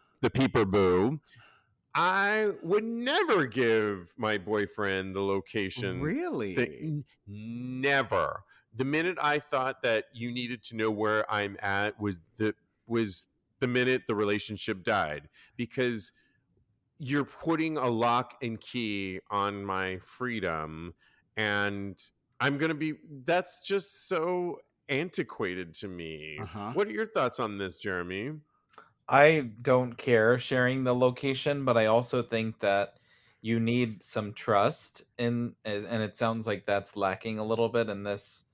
I would never give my boyfriend the location. Really? Never. The minute I thought that you needed to know where I'm at was the minute the relationship died, because you're putting a lock and key on my freedom, and that's just so antiquated to me. Uh-huh. What are your thoughts on this, Jeremy? I don't care sharing the location, but I also think that you need some trust in, and it sounds like that's lacking a little bit in this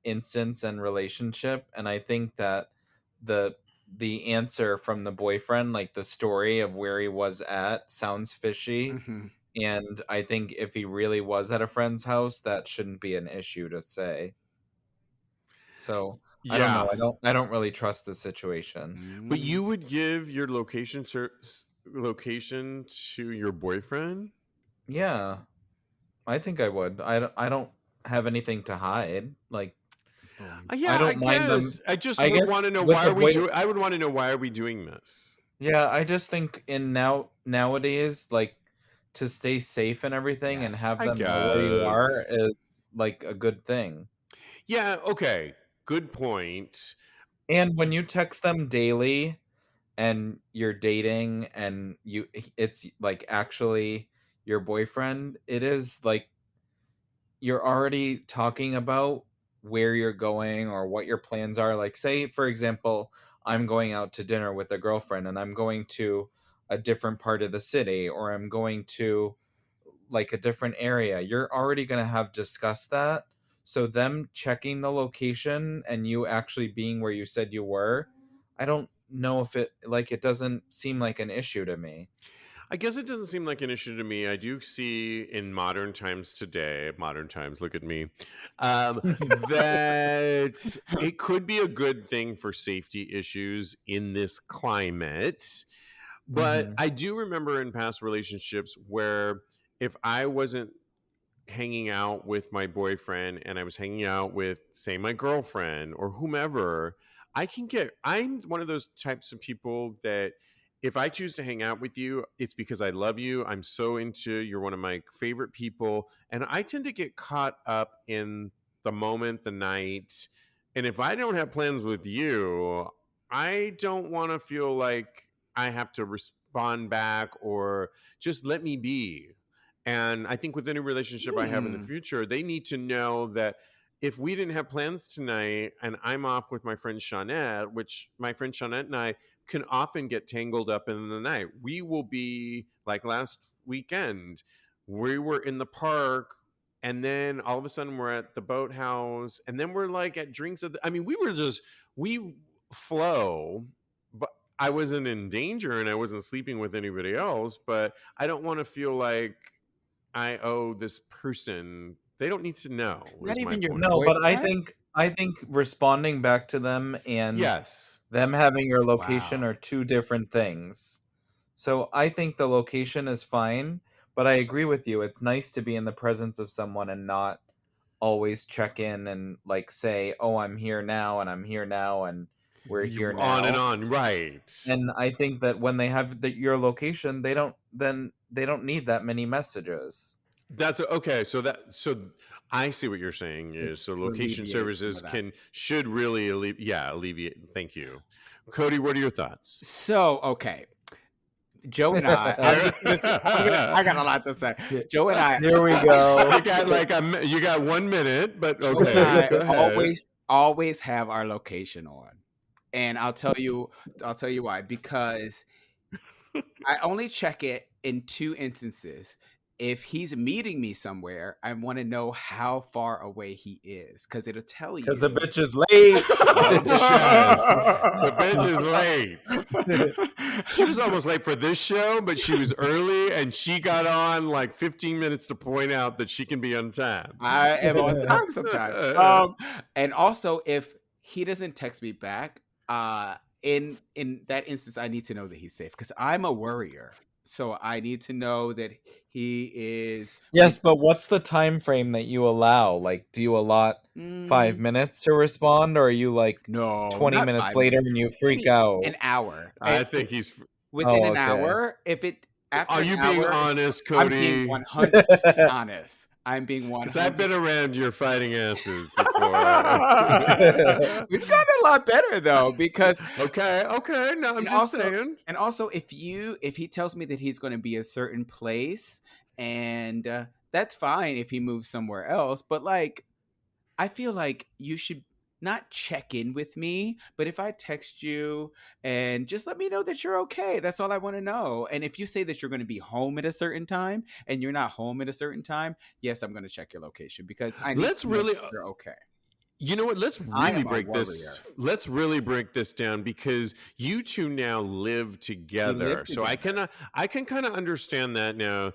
instance and relationship. And I think that the the answer from the boyfriend, like the story of where he was at, sounds fishy. Mm-hmm. And I think if he really was at a friend's house, that shouldn't be an issue to say. So I don't know. Yeah, I don't really trust the situation. but Mm. you would give your location to your boyfriend? Yeah, I think I would. I don't have anything to hide. Like Boom. I Yeah, I don't mind them. guess. I just I would want guess to know with why the are we boy, doing. I would want to know why are we doing this. yeah, I just think nowadays, like to stay safe and everything and Yes. have I them know where you are guess. is like a good thing. Yeah. Okay. Good point. And when you text them daily and you're dating and it's like actually your boyfriend, it is like you're already talking about where you're going or what your plans are. Like, say, for example, I'm going out to dinner with a girlfriend and I'm going to a different part of the city or I'm going to like a different area. You're already going to have discussed that. So, them checking the location and you actually being where you said you were, I don't know if it doesn't seem like an issue to me. I guess it doesn't seem like an issue to me. I do see in modern times today, modern times, look at me, that it could be a good thing for safety issues in this climate. But Hmm. I do remember in past relationships where if I wasn't hanging out with my boyfriend and I was hanging out with, say, my girlfriend or whomever, I'm one of those types of people that if I choose to hang out with you, it's because I love you. I'm so into you're one of my favorite people. And I tend to get caught up in the moment, the night. And if I don't have plans with you, I don't want to feel like I have to respond back or just let me be. And I think with any relationship I have in the Hmm. future, they need to know that if we didn't have plans tonight and I'm off with my friend Shawnette, which my friend Shawnette and I can often get tangled up in the night, we will be like last weekend. We were in the park and then all of a sudden we're at the boathouse and then we're like at drinks I mean, we flow, but I wasn't in danger and I wasn't sleeping with anybody else, but I don't want to feel like I owe this person. They don't need to know, Not is my even your point. No, but boyfriend? I think responding back to them and Yes. them having your location Wow. are two different things. So I think the location is fine, but I agree with you. It's nice to be in the presence of someone and not always check in and like say, "Oh, I'm here now and I'm here now and we're here On and now." on. Right. And I think that when they have your location, they don't need that many messages. That's okay. So I see what you're saying is It's so to location alleviate some services of that. should really alleviate. Thank you. Cody, what are your thoughts? So, okay. Joe and I'm just gonna say, I got a lot to say. Joe and I, Here we go. You got like you got 1 minute, but Joe and okay, I go ahead. always have our location on, and I'll tell you why. Because I only check it in two instances. If he's meeting me somewhere, I want to know how far away he is because it'll tell Because the you. bitch is late. Yes, the bitch is late. She was almost late for this show, but she was early and she got on like 15 minutes to point out that she can be on time. I am on time sometimes. And also if he doesn't text me back, in that instance, I need to know that he's safe because I'm a worrier. So I need to know that he is. Yes, but what's the time frame that you allow? Like, do you allot 5 minutes to respond, or are you like No, 20 not minutes 5 minutes. later and you freak Maybe out? an hour. I think he's. Within Oh, an okay. hour. If it after Are an you being hour, honest, I'm being Cody? 100% honest. I'm being Because I've 100. been around your fighting asses before. We've gotten a lot better though because Okay, no, I'm and just also saying. if he tells me that he's going to be a certain place and that's fine if he moves somewhere else, but like I feel like you should not check in with me, but if I text you and just let me know that you're okay, that's all I want to know. And if you say that you're going to be home at a certain time and you're not home at a certain time, yes, I'm going to check your location because I need Let's to know really that you're okay. You know what? Let's I really am a break warrior. this. Let's really break this down because you two now live We live together. So together. I can kind of understand that now.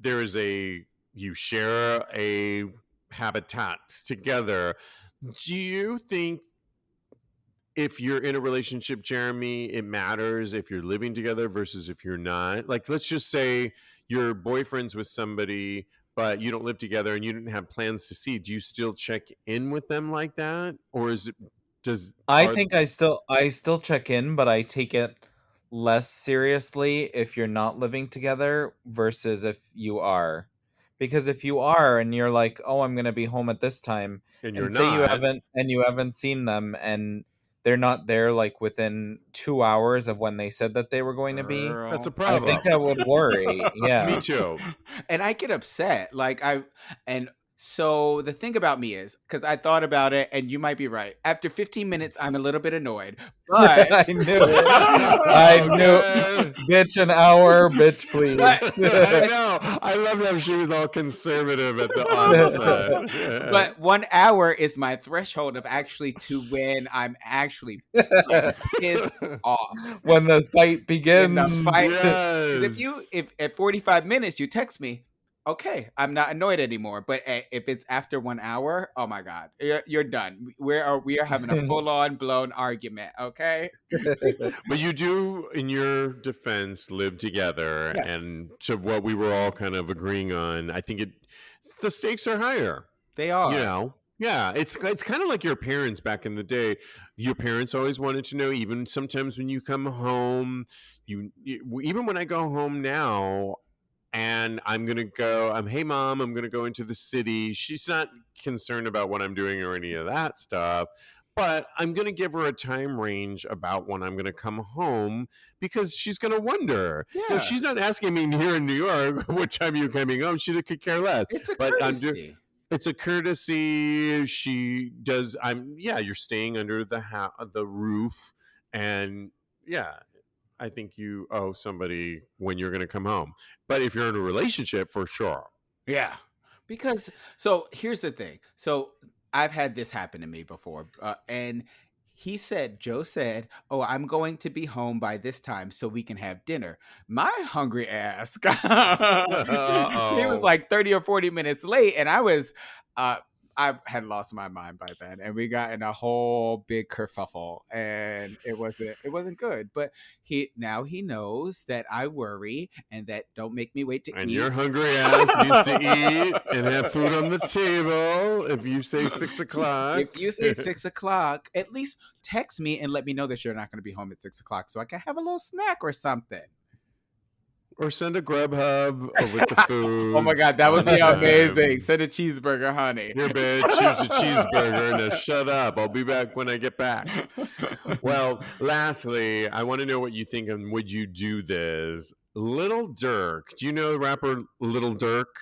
There is you share a habitat together. Do you think if you're in a relationship, Jeremy, it matters if you're living together versus if you're not? Like, let's just say your boyfriend's with somebody, but you don't live together and you didn't have plans to see. Do you still check in with them like that, or is it does I are think I still check in, but I take it less seriously if you're not living together versus if you are. Because if you are and you're like, "Oh, I'm going to be home at this time," and you're and say not, you haven't seen them and they're not there like within 2 hours of when they said that they were going to be, that's a Girl. I think problem. I would worry. Me Yeah. too. And I get upset. And so the thing about me is, because I thought about it, and you might be right. After 15 minutes, I'm a little bit annoyed, but I knew it. I knew Okay. bitch an hour, bitch but please. I know. I love how she was all conservative at the onset. but 1 hour is my threshold of actually to when I'm actually pissed off. When the fight In the begins. fight. Because Yes. if at 45 minutes you text me, okay, I'm not annoyed anymore. But if it's after 1 hour, oh my God, you're done. We are having a full on blown argument. Okay. But you do, in your defense, live together, Yes, and to what we were all kind of agreeing on, I think the stakes are higher. they You are. know, yeah, it's kind of like your parents back in the day. Your parents always wanted to know, even sometimes when you come home, even when I go home now. And hey mom, I'm gonna go into the city. She's not concerned about what I'm doing or any of that stuff, but I'm gonna give her a time range about when I'm gonna come home because she's gonna wonder. Yeah, She's not asking me here in New York what time you're coming home. She could care less. it's a But courtesy. it's a courtesy. She does. Yeah. You're staying under the roof, and yeah, I think you owe somebody when you're going to come home. But if you're in a relationship, for sure. Yeah. Because so here's the thing. So I've had this happen to me before. And Joe said, "Oh, I'm going to be home by this time so we can have dinner." My hungry ass. He was Uh-oh. like 30 or 40 minutes late. And uh, I had lost my mind by then. And we got in a whole big kerfuffle. And it wasn't good. But now he knows that I worry and that don't make me wait to And eat. your hungry ass needs to eat and have food on the table if you say 6 o'clock. If you say 6 o'clock, at least text me and let me know that you're not going to be home at 6 o'clock so I can have a little snack or something. Or send a Grubhub with the food. Oh my God, that would on be time. amazing. Send a cheeseburger, honey. Here, bitch, here's a cheeseburger. Now shut up. I'll be back when I get back. Well, lastly, I want to know what you think and would you do this? Little Dirk. Do you know the rapper Little Dirk?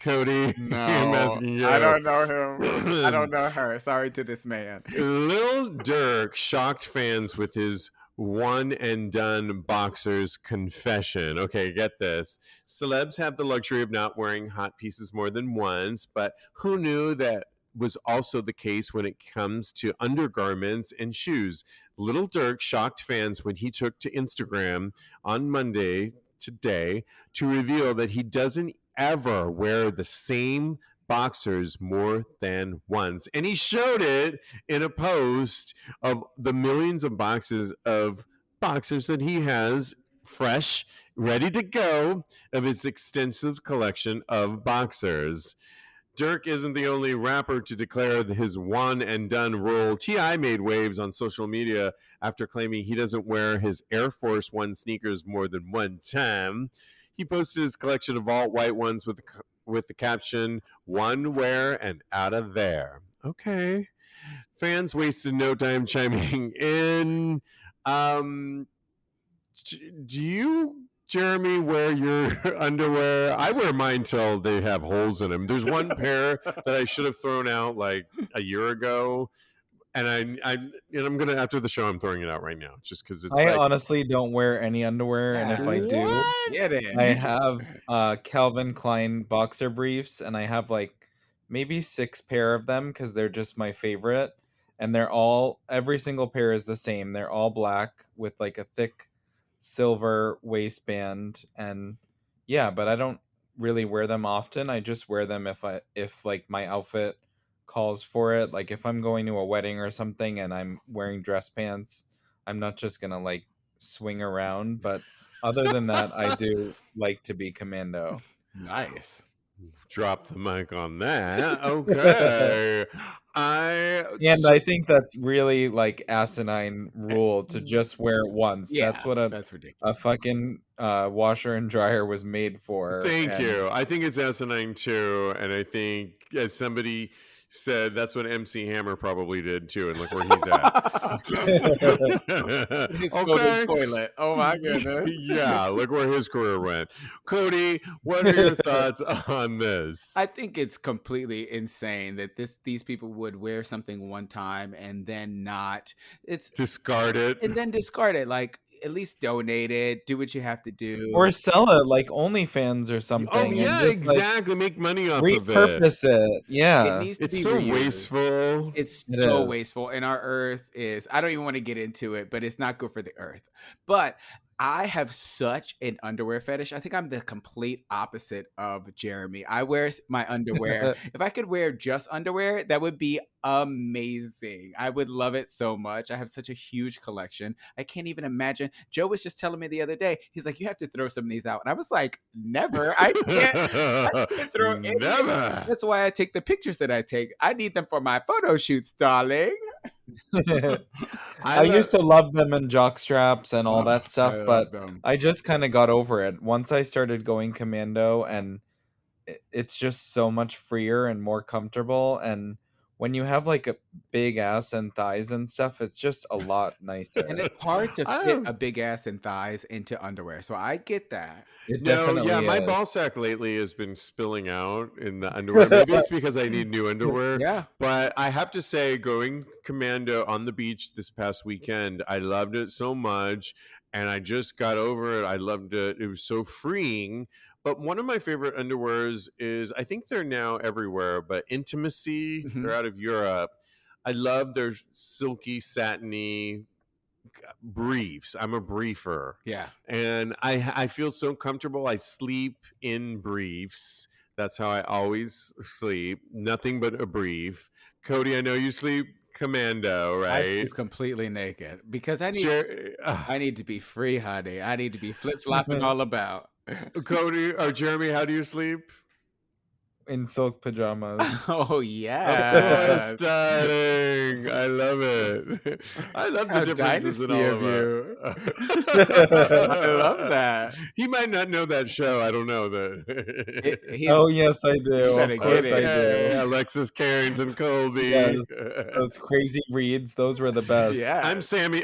Kodi? I'm No, asking you. I don't know him. I don't know her. Sorry to this man. Lil Durk shocked fans with his one and done boxers confession. Okay, get this. Celebs have the luxury of not wearing hot pieces more than once, but who knew that was also the case when it comes to undergarments and shoes? Little Durk shocked fans when he took to Instagram on Monday, today, to reveal that he doesn't ever wear the same boxers more than once. And he showed it in a post of the millions of boxes of boxers that he has fresh, ready to go, of his extensive collection of boxers. Dirk isn't the only rapper to declare his one and done rule. T.I. made waves on social media after claiming he doesn't wear his Air Force One sneakers more than one time. He posted his collection of all white ones with the caption, "One wear and out of there." Okay. Fans wasted no time chiming in. Um, do you, Jeremy, wear your underwear? I wear mine till they have holes in them. There's one pair that I should have thrown out like a year ago, and I'm gonna, after the show, I'm throwing it out right now, just because it's I like, honestly don't wear any underwear, and if I do, What? Get in. I have Calvin Klein boxer briefs, and I have like maybe 6 pair of them because they're just my favorite, and every single pair is the same. They're all black with like a thick silver waistband, and yeah, but I don't really wear them often. I just wear them if like my outfit calls for it. Like if I'm going to a wedding or something and I'm wearing dress pants, I'm not just gonna like swing around. But other than that, I do like to be commando. Nice. drop the mic on that. Okay. And I think that's really like asinine rule to just wear it once. Yeah, That's what that's ridiculous. a fucking washer and dryer was made for. Thank you. I think it's asinine too, and I think, as somebody said, that's what MC Hammer probably did too, and look where he's at. His golden toilet. Oh my goodness. Yeah, look where his career went. Kodi, what are your thoughts on this? I think it's completely insane that these people would wear something one time and then not. It's discard it. and then discard it. Like, at least donate it. Do what you have to do. Or sell it like OnlyFans or something. Oh yeah, and just, exactly. Like, make money off repurpose of it. it. Yeah. It needs to It's be so reused. wasteful. It's It so is. wasteful. And our earth is, I don't even want to get into it, but it's not good for the earth. But I have such an underwear fetish. I think I'm the complete opposite of Jeremy. I wear my underwear. If I could wear just underwear, that would be amazing. I would love it so much. I have such a huge collection. I can't even imagine. Joe was just telling me the other day, he's like, you have to throw some of these out. And I was like, never. I can't throw anything. Never. That's why I take the pictures that I take. I need them for my photo shoots, darling. I used to love them in jock straps and all that I stuff, love but them. I just kind of got over it once I started going commando, and it's just so much freer and more comfortable. And when you have like a big ass and thighs and stuff, it's just a lot nicer. And it's hard to I fit don't- a big ass and thighs into underwear. So I get that. It No, definitely yeah, my is. ball sack lately has been spilling out in the underwear. Maybe it's because I need new underwear. Yeah. But I have to say, going commando on the beach this past weekend, I loved it so much. And I just got over it. I loved it. It was so freeing. But one of my favorite underwears is, I think they're now everywhere, but Intimacy, Mhm. they're out of Europe. I love their silky, satiny briefs. I'm a briefer. Yeah. And I feel so comfortable. I sleep in briefs. That's how I always sleep. Nothing but a brief. Kodi, I know you sleep commando, I right? sleep completely naked because I need to be free, honey. I need to be flip flopping all about. Kodi or Jeremy, how do you sleep? In silk pajamas. Oh Of yeah. course, darling. I love it. I love the How differences in dynasty all of of you. us. I love that. He might not know that show. I don't know that. Oh yes, I do. better Of course get I it. Okay, do. Alexis Carrington Colby. Yes, those crazy reads, those were the best. Yeah. I'm Sammy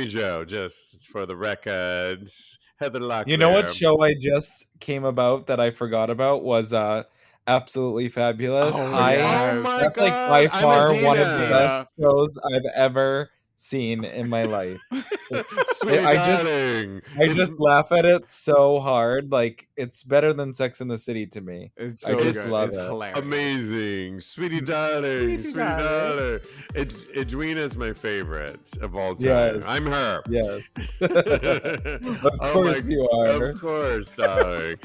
Joe, just for the record. Heather Locklear. You know what show I just came about that I forgot about was Absolutely Fabulous. Oh, Oh my That's god! like by I'm far one of the Adina. best shows I've ever seen in my life. Sweet I just- darling. I just laugh at it so hard. Like, it's better than Sex in the City to me. It's I so just good. love It's it. hilarious. amazing, sweetie darling, Sweetie sweetie darling. darling. Edwina's my favorite of all time. Yes. I'm her. Yes. Of Of course you are. Of course, darling.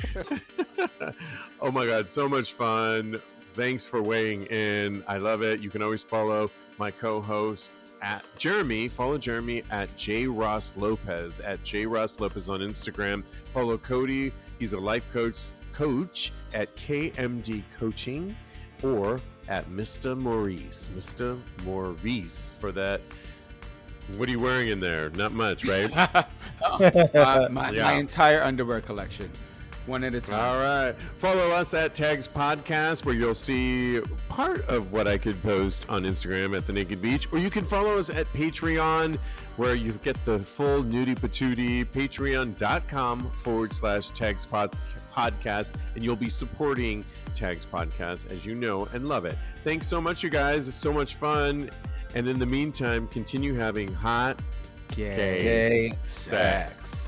Oh my god, so much fun. Thanks for weighing in. I love it. You can always follow my co-host at Jeremy. Follow Jeremy at @JRossLopez on Instagram. Follow Kodi. He's a life coach at KMD Coaching, or at Mr. Maurice for that. What are you wearing in there? Not much, right? my Yeah. entire underwear collection, one at a time. All right. Follow us at TAGSPodcast, where you'll see part of what I could post on Instagram at the Naked Beach. Or you can follow us at Patreon, where you get the full nudie patootie, patreon.com/TAGSPodcast, and you'll be supporting Tags Podcast, as you know and love it. Thanks so much, you guys. It's so much fun. And in the meantime, continue having hot Gay gay Gay sex. sex.